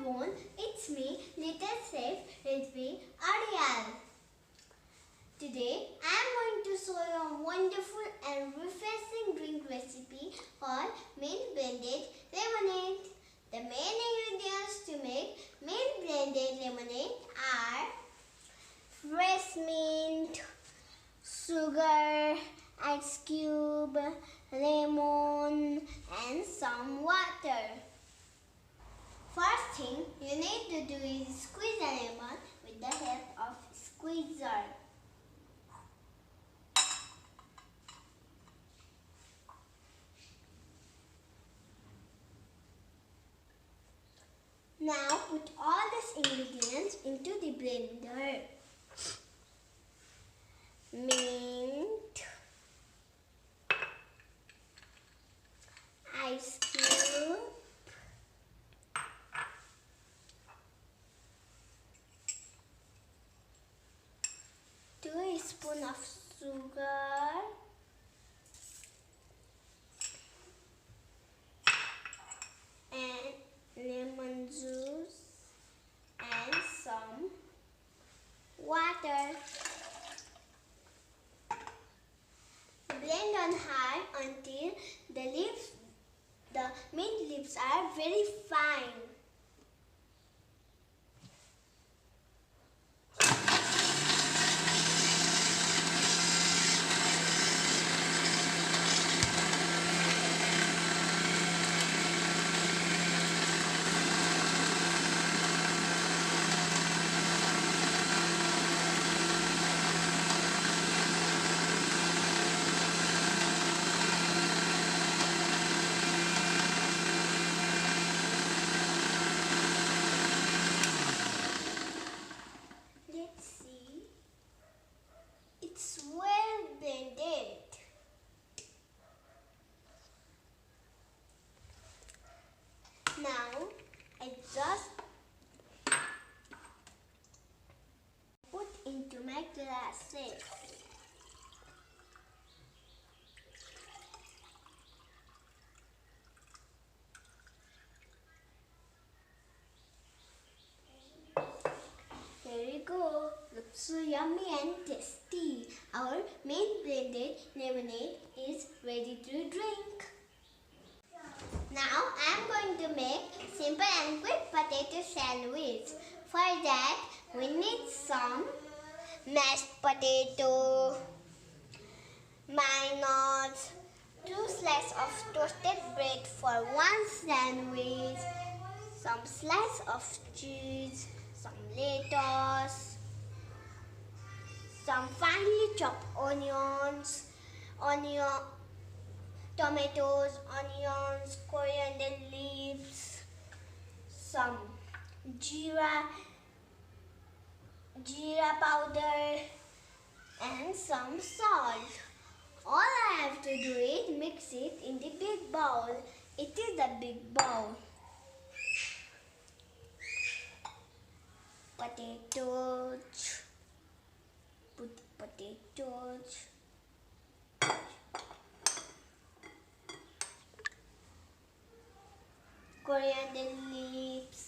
everyone, it's me, little chef Hrithvi Aryal. Today I am going to show you a wonderful and refreshing drink recipe called mint blended lemonade. The main ingredients to make mint blended lemonade are fresh mint, sugar, ice cube, lemon and some water. First thing you need to do is squeeze a lemon with the help of squeezer. Now put all these ingredients into the blender. Mint, ice cube, teaspoon of sugar, and lemon juice and some water. Blend on high until the mint leaves are very fine. It's well blended. Now I just put into my glasses. Here we go. Looks so yummy and tasty. Our mint blended lemonade is ready to drink. Now I am going to make simple and quick potato sandwich. For that we need some mashed potato, mayonnaise, 2 slices of toasted bread for 1 sandwich, some slice of cheese, some lettuce, some finely chopped tomatoes, onions, coriander leaves, some jeera powder and some salt. All I have to do is mix it in the big bowl. It is the big bowl. Potatoes, put potatoes, coriander leaves,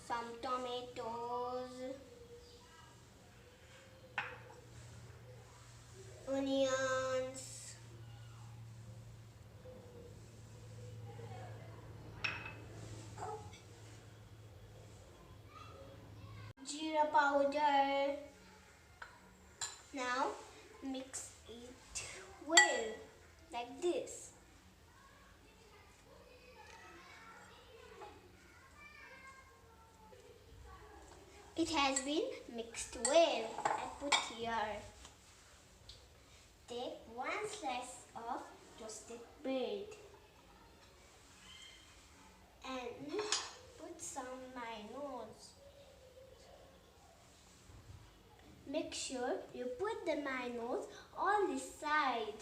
some tomatoes, onions, jeera powder. Now mix it well like this. It has been mixed well. I put here. Take 1 slice of toasted bread and put some mayonnaise. Make sure you put the mayonnaise on the side,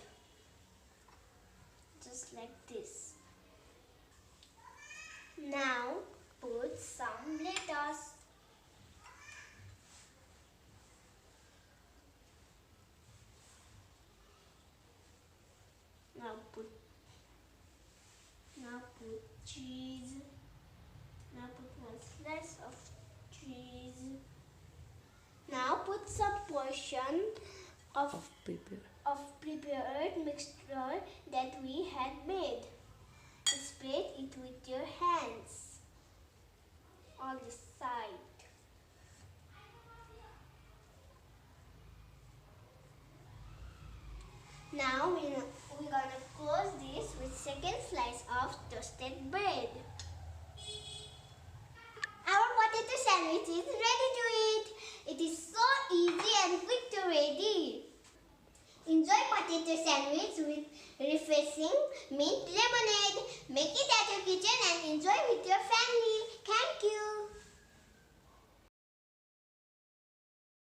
just like this. Now put some lettuce. Now put cheese. Now put one slice of cheese. Now put some portion of prepared mixture that we had made. Spread it with your hands on the side. Now we're gonna close this with second slice of toasted bread. Our potato sandwich is ready to eat. It is so easy and quick to ready. Enjoy potato sandwich with refreshing mint lemonade. Make it at your kitchen and enjoy with your family. Thank you.